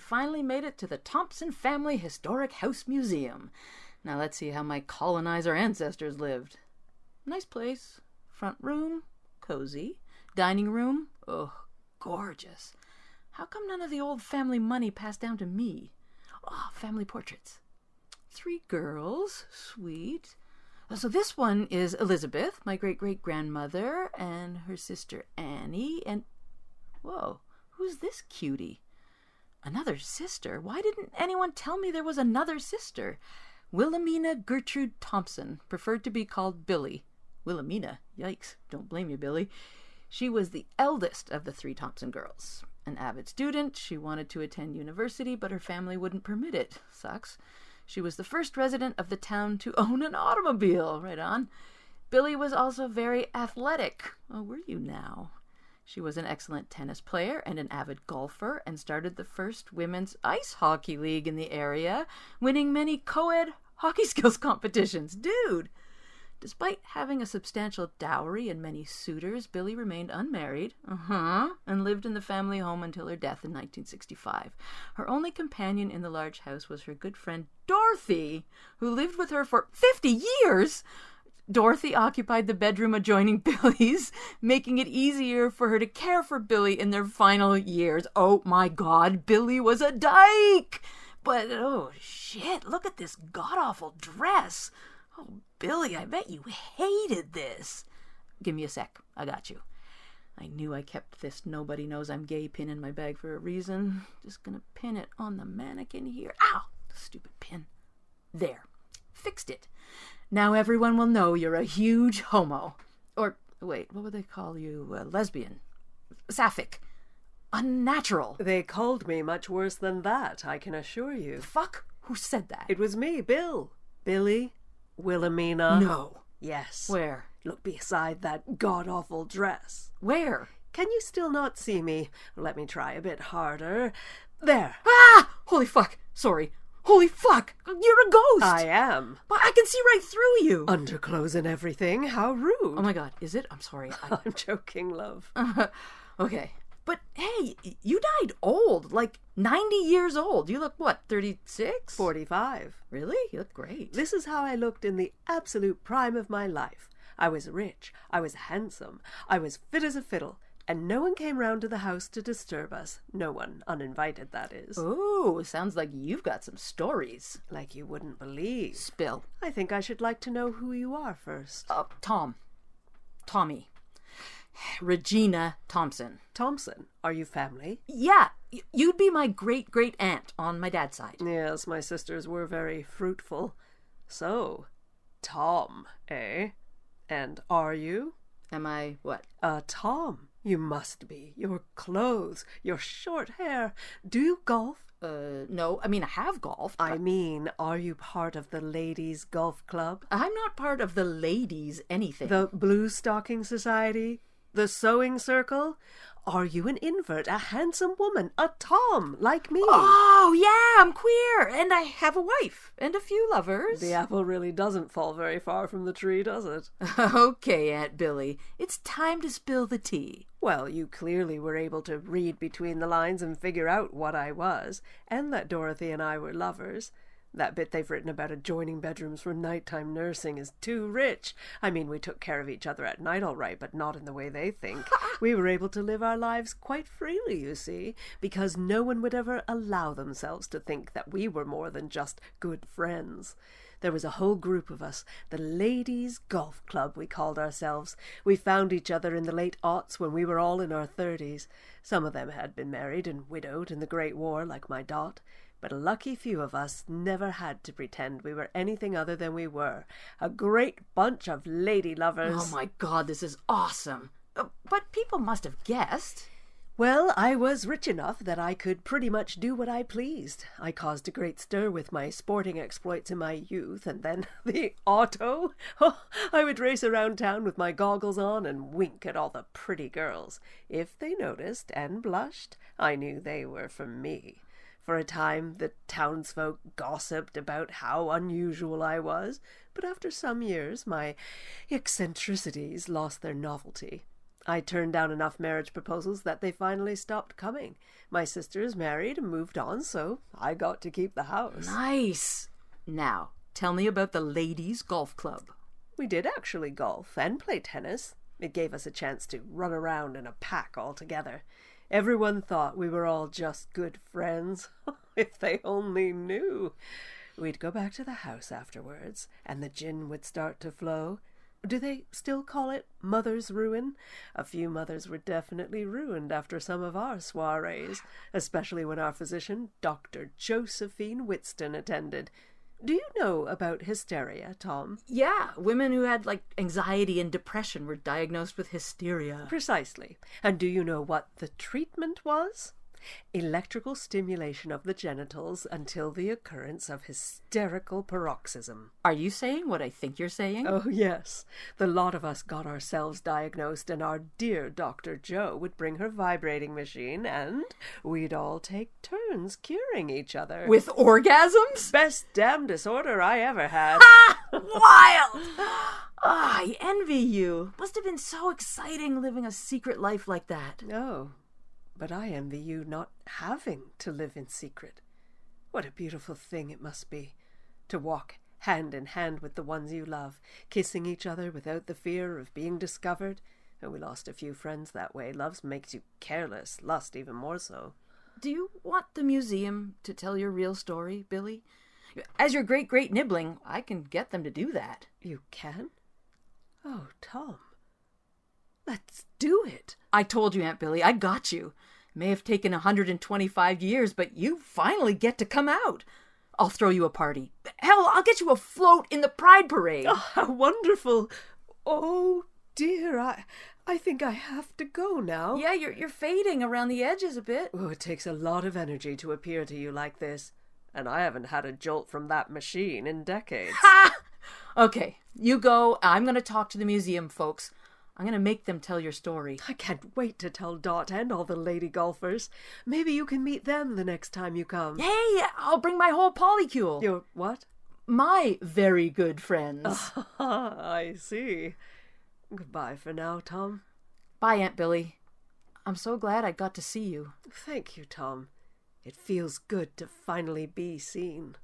finally made it to the Thompson Family Historic House Museum. Now let's see how my colonizer ancestors lived. Nice place. Front room, cozy. Dining room, oh, gorgeous. How come none of the old family money passed down to me? Oh, family portraits. 3 girls, sweet. So this one is Elizabeth, my great-great-grandmother, and her sister Annie, and... Whoa, who's this cutie? Another sister? Why didn't anyone tell me there was another sister? Wilhelmina Gertrude Thompson, preferred to be called Billy. Wilhelmina? Yikes, don't blame you, Billy. She was the eldest of the 3 Thompson girls. An avid student, she wanted to attend university, but her family wouldn't permit it. Sucks. She was the first resident of the town to own an automobile. Right on. Billy was also very athletic. Oh, were you now? She was an excellent tennis player and an avid golfer, and started the first women's ice hockey league in the area, winning many co-ed hockey skills competitions. Dude! Despite having a substantial dowry and many suitors, Billy remained unmarried, and lived in the family home until her death in 1965. Her only companion in the large house was her good friend Dorothy, who lived with her for 50 years. Dorothy occupied the bedroom adjoining Billy's, making it easier for her to care for Billy in their final years. Oh my God, Billy was a dyke! But, oh shit, look at this god-awful dress. Oh, Billy, I bet you hated this. Give me a sec. I got you. I knew I kept this nobody knows I'm gay pin in my bag for a reason. Just gonna pin it on the mannequin here. Ow! Stupid pin. There. Fixed it. Now everyone will know you're a huge homo. Or, wait, what would they call you? Lesbian. Sapphic. Unnatural. They called me much worse than that, I can assure you. The fuck? Who said that? It was me, Bill. Billy. Wilhelmina. No. Yes. Where? Look beside that god-awful dress. Where? Can you still not see me? Let me try a bit harder. There. Ah! Holy fuck. Sorry. Holy fuck. You're a ghost. I am. But I can see right through you. Underclothes and everything. How rude. Oh my God. Is it? I'm sorry. I'm joking, love. Okay. But hey, you died old, like 90 years old. You look, what, 36? 45. Really? You look great. This is how I looked in the absolute prime of my life. I was rich. I was handsome. I was fit as a fiddle. And no one came round to the house to disturb us. No one, uninvited, that is. Ooh, sounds like you've got some stories. Like you wouldn't believe. Spill. I think I should like to know who you are first. Tommy. Regina Thompson. Thompson, are you family? Yeah, you'd be my great-great-aunt on my dad's side. Yes, my sisters were very fruitful. So, Tom, eh? And are you? Am I what? Tom. You must be. Your clothes, your short hair. Do you golf? No. I mean, I have golfed. I mean, are you part of the ladies' golf club? I'm not part of the ladies' anything. The Blue Stocking Society? The sewing circle? Are you an invert, a handsome woman, a Tom, like me? Oh, yeah, I'm queer, and I have a wife, and a few lovers. The apple really doesn't fall very far from the tree, does it? Okay, Aunt Billy, it's time to spill the tea. Well, you clearly were able to read between the lines and figure out what I was, and that Dorothy and I were lovers. That bit they've written about adjoining bedrooms for nighttime nursing is too rich. I mean, we took care of each other at night all right, but not in the way they think. We were able to live our lives quite freely, you see, because no one would ever allow themselves to think that we were more than just good friends. There was a whole group of us, the Ladies' Golf Club we called ourselves. We found each other in the late aughts when we were all in our 30s. Some of them had been married and widowed in the Great War, like my Dot. But a lucky few of us never had to pretend we were anything other than we were. A great bunch of lady lovers. Oh my God, this is awesome. But people must have guessed. Well, I was rich enough that I could pretty much do what I pleased. I caused a great stir with my sporting exploits in my youth, and then the auto. Oh, I would race around town with my goggles on and wink at all the pretty girls. If they noticed and blushed, I knew they were from me. For a time, the townsfolk gossiped about how unusual I was, but after some years, my eccentricities lost their novelty. I turned down enough marriage proposals that they finally stopped coming. My sisters married and moved on, so I got to keep the house. Nice. Now, tell me about the ladies' golf club. We did actually golf and play tennis. It gave us a chance to run around in a pack all together. Everyone thought we were all just good friends. If they only knew. We'd go back to the house afterwards, and the gin would start to flow. Do they still call it Mother's Ruin? A few mothers were definitely ruined after some of our soirees, especially when our physician, Dr. Josephine Whitston, attended. Do you know about hysteria, Tom? Yeah, women who had, anxiety and depression were diagnosed with hysteria. Precisely. And do you know what the treatment was? Electrical stimulation of the genitals until the occurrence of hysterical paroxysm. Are you saying what I think you're saying? Oh, yes. The lot of us got ourselves diagnosed, and our dear Dr. Joe would bring her vibrating machine, and we'd all take turns curing each other. With orgasms? Best damn disorder I ever had. Ha! Wild! I envy you. Must have been so exciting living a secret life like that. No. But I envy you not having to live in secret. What a beautiful thing it must be, to walk hand in hand with the ones you love, kissing each other without the fear of being discovered. And we lost a few friends that way. Love makes you careless, lust even more so. Do you want the museum to tell your real story, Billy? As your great-great nibbling, I can get them to do that. You can? Oh, Tom. Let's do it. I told you, Aunt Billy, I got you. It may have taken 125 years, but you finally get to come out. I'll throw you a party. Hell, I'll get you a float in the Pride Parade. Oh, how wonderful. Oh, dear, I think I have to go now. Yeah, you're fading around the edges a bit. Oh, it takes a lot of energy to appear to you like this. And I haven't had a jolt from that machine in decades. Ha! Okay, you go. I'm going to talk to the museum folks. I'm going to make them tell your story. I can't wait to tell Dot and all the lady golfers. Maybe you can meet them the next time you come. Hey, I'll bring my whole polycule. Your what? My very good friends. I see. Goodbye for now, Tom. Bye, Aunt Billy. I'm so glad I got to see you. Thank you, Tom. It feels good to finally be seen.